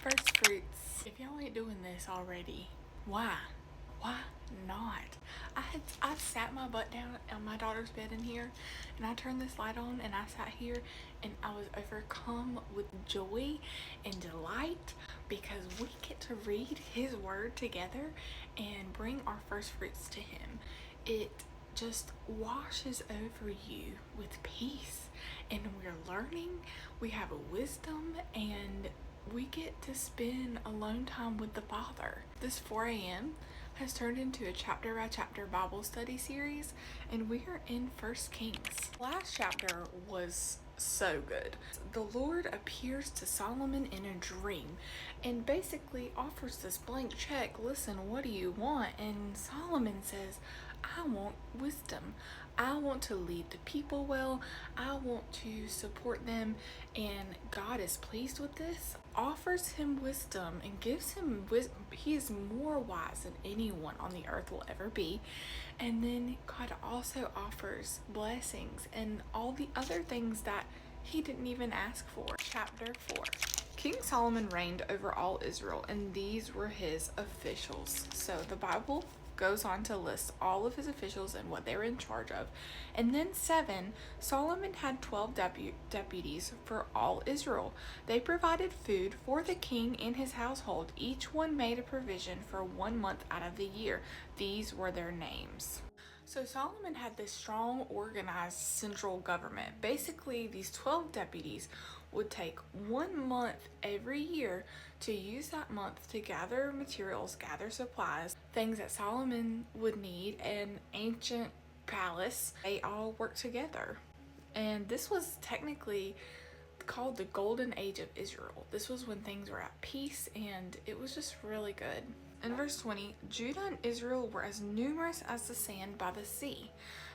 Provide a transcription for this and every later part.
first fruits. If y'all ain't doing this already, why? Why not? I sat my butt down on my daughter's bed in here, and I turned this light on, and I sat here, and I was overcome with joy and delight because we get to read His Word together and bring our first fruits to Him. It just washes over you with peace, and we're learning, we have a wisdom, and we get to spend alone time with the Father. This 4 a.m. has turned into a chapter by chapter Bible study series, and we are in 1 Kings. Last chapter was so good. The Lord appears to Solomon in a dream and basically offers this blank check. Listen, what do you want? And Solomon says, I want wisdom. I want to lead the people well. I want to support them. And God is pleased with this, offers him wisdom and gives him wisdom. He is more wise than anyone on the earth will ever be. And then God also offers blessings and all the other things that he didn't even ask for. Chapter 4. King Solomon reigned over all Israel, and these were his officials. So the Bible goes on to list all of his officials and what they were in charge of. And then 7, Solomon had 12 deputies for all Israel. They provided food for the king and his household. Each one made a provision for 1 month out of the year. These were their names. So Solomon had this strong, organized central government. Basically, these 12 deputies would take 1 month every year to use that month to gather materials, gather supplies, things that Solomon would need, an ancient palace. They all worked together. And this was technically called the Golden Age of Israel. This was when things were at peace, and it was just really good. In verse 20, Judah and Israel were as numerous as the sand by the sea.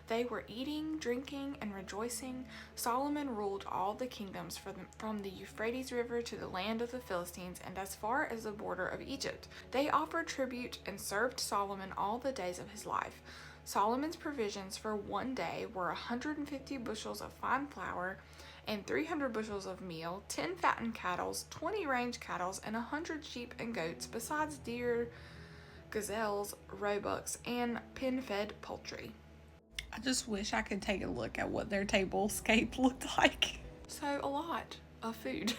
They were eating, drinking, and rejoicing. Solomon ruled all the kingdoms from the Euphrates River to the land of the Philistines and as far as the border of Egypt. They offered tribute and served Solomon all the days of his life. Solomon's provisions for 1 day were 150 bushels of fine flour and 300 bushels of meal, 10 fattened cattle, 20 range cattle, and 100 sheep and goats, besides deer, gazelles, roebucks, and pen-fed poultry. I just wish I could take a look at what their tablescape looked like. So a lot of food.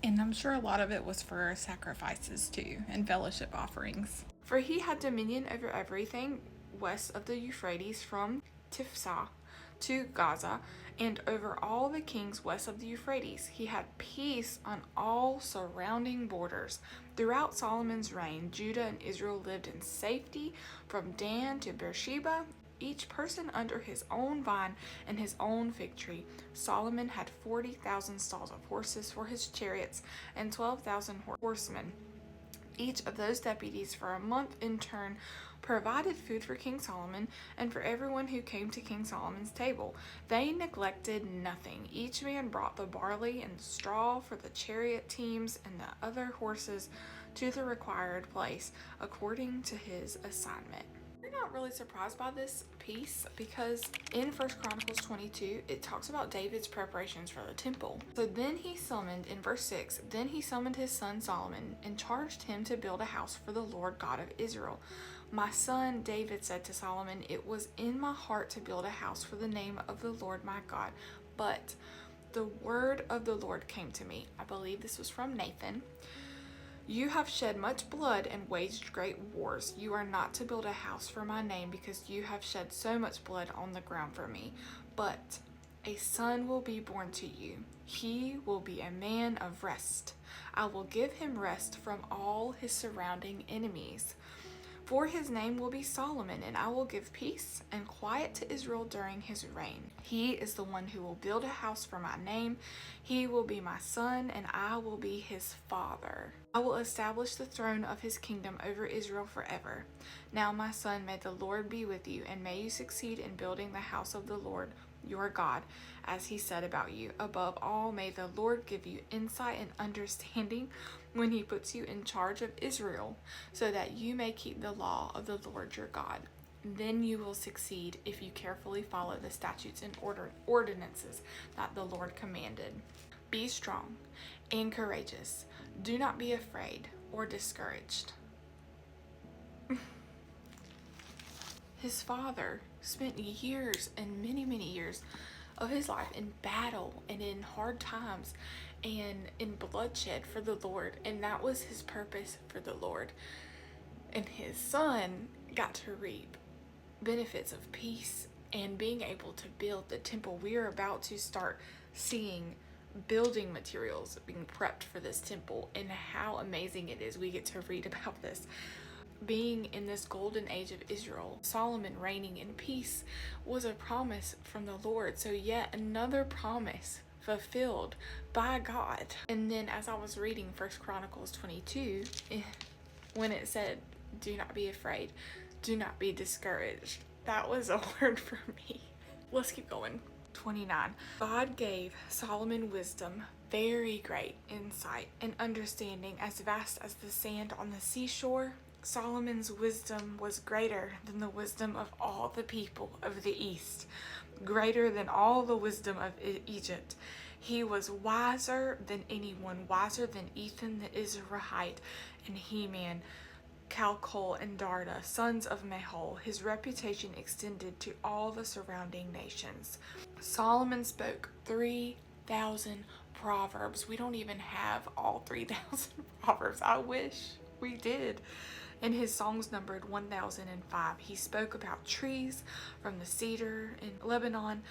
And I'm sure a lot of it was for sacrifices too, and fellowship offerings. For he had dominion over everything west of the Euphrates from Tifsah to Gaza, and over all the kings west of the Euphrates. He had peace on all surrounding borders. Throughout Solomon's reign, Judah and Israel lived in safety from Dan to Beersheba, each person under his own vine and his own fig tree. Solomon had 40,000 stalls of horses for his chariots and 12,000 horsemen. Each of those deputies for a month in turn provided food for King Solomon and for everyone who came to King Solomon's table. They neglected nothing. Each man brought the barley and straw for the chariot teams and the other horses to the required place according to his assignment. We're not really surprised by this piece because in 1 Chronicles 22 it talks about David's preparations for the temple. So then he summoned, in verse 6, then he summoned his son Solomon and charged him to build a house for the Lord God of Israel. My son David said to Solomon, it was in my heart to build a house for the name of the Lord my God, but the word of the Lord came to me. I believe this was from Nathan. You have shed much blood and waged great wars. You are not to build a house for my name because you have shed so much blood on the ground for me. But a son will be born to you. He will be a man of rest. I will give him rest from all his surrounding enemies. For his name will be Solomon, and I will give peace and quiet to Israel during his reign. He is the one who will build a house for my name. He will be my son, and I will be his father. I will establish the throne of his kingdom over Israel forever. Now, my son, may the Lord be with you, and may you succeed in building the house of the Lord your God, as he said about you. Above all, may the Lord give you insight and understanding when he puts you in charge of Israel, so that you may keep the law of the Lord your God. Then you will succeed if you carefully follow the statutes and ordinances that the Lord commanded. Be strong and courageous. Do not be afraid or discouraged. His father spent years and many, many years of his life in battle and in hard times and in bloodshed for the Lord, and that was his purpose for the Lord. And his son got to reap benefits of peace and being able to build the temple. We're about to start seeing building materials being prepped for this temple, and how amazing it is. We get to read about this. Being in this golden age of Israel, Solomon reigning in peace was a promise from the Lord. So yet another promise fulfilled by God. And then as I was reading 1 Chronicles 22, when it said, do not be afraid, do not be discouraged, that was a word for me. Let's keep going. 29. God gave Solomon wisdom, very great insight and understanding, as vast as the sand on the seashore. Solomon's wisdom was greater than the wisdom of all the people of the East, greater than all the wisdom of Egypt. He was wiser than anyone, wiser than Ethan the Israelite and Heman, Calcol and Darda, sons of Mahol. His reputation extended to all the surrounding nations. Solomon spoke 3,000 proverbs. We don't even have all 3,000 proverbs. I wish we did. And his songs numbered 1,005. He spoke about trees, from the cedar in Lebanon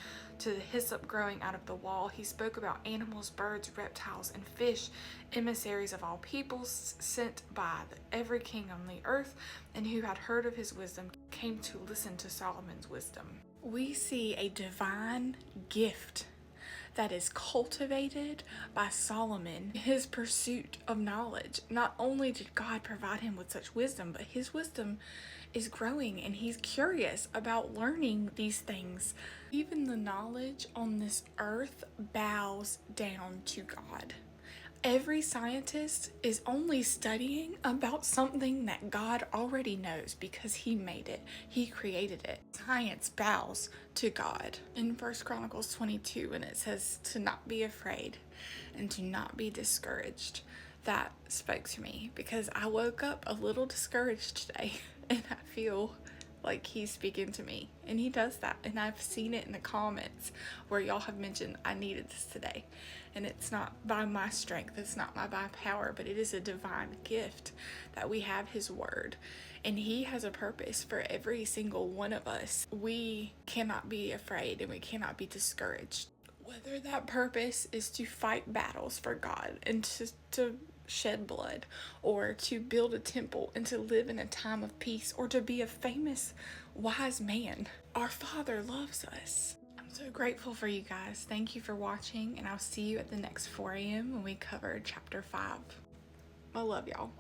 to the hyssop growing out of the wall. He spoke about animals, birds, reptiles, and fish, emissaries of all peoples, sent by every king on the earth, and who had heard of his wisdom came to listen to Solomon's wisdom. We see a divine gift that is cultivated by Solomon, his pursuit of knowledge. Not only did God provide him with such wisdom, but his wisdom is growing and he's curious about learning these things. Even the knowledge on this earth bows down to God. Every scientist is only studying about something that God already knows because he made it. He created it. Science bows to God. In 1 Chronicles 22, when it says to not be afraid and to not be discouraged, that spoke to me because I woke up a little discouraged today and I feel like he's speaking to me, and he does that. And I've seen it in the comments where y'all have mentioned I needed this today, and it's not by my strength, it's not by power, but it is a divine gift that we have his word, and he has a purpose for every single one of us. We cannot be afraid and we cannot be discouraged, whether that purpose is to fight battles for God and to shed blood, or to build a temple and to live in a time of peace, or to be a famous wise man. Our Father loves us. I'm so grateful for you guys. Thank you for watching, and I'll see you at the next 4 a.m. when we cover chapter 5. I love y'all.